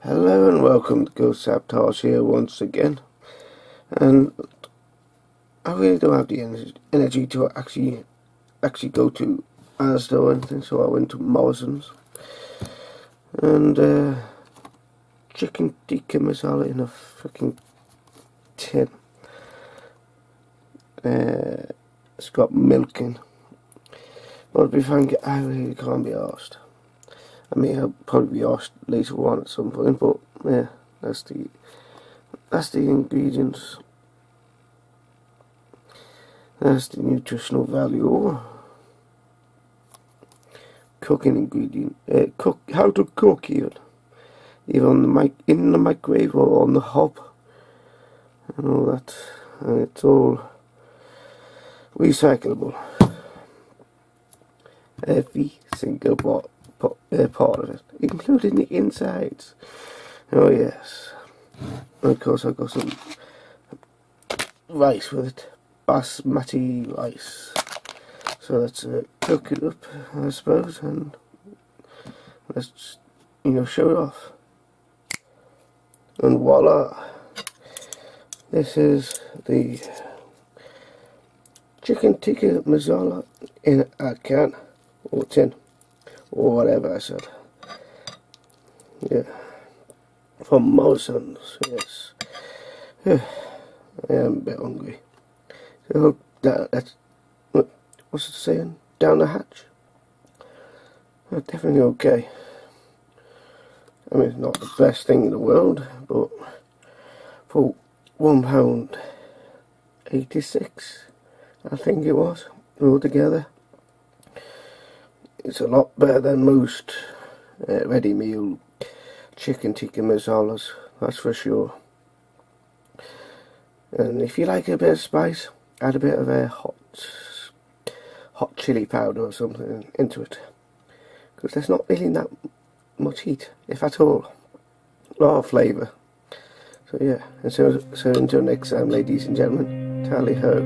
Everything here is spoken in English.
Hello and welcome to TheGhostOfSabotage here once again, and I really don't have the energy to actually go to Asda or anything, so I went to Morrison's and chicken tikka masala in a freaking tin. It's got milk in, but to be frank, I really can't be arsed. I mean, I'll probably be asked later on at some point, but yeah, that's the ingredients. That's the nutritional value. Cooking ingredient. How to cook even on the in the microwave or on the hob, and all that. And it's all recyclable. Every single part of it, including the insides. Oh yes. And of course I got some rice with it, basmati rice. So let's cook it up, I suppose, and let's show it off. And voila! This is the chicken tikka masala in a can or tin, or whatever I said. Yeah, from Morrison's. Yes. I am a bit hungry. So that's what's it saying? Down the hatch. Definitely okay. I mean, it's not the best thing in the world, but for £1.86, I think it was altogether. It's a lot better than most ready meal chicken tikka masalas, that's for sure. And if you like a bit of spice, add a bit of a hot chili powder or something into it, because there's not really that much heat, if at all. A lot of flavour. So yeah, and so until next time, ladies and gentlemen, tally ho.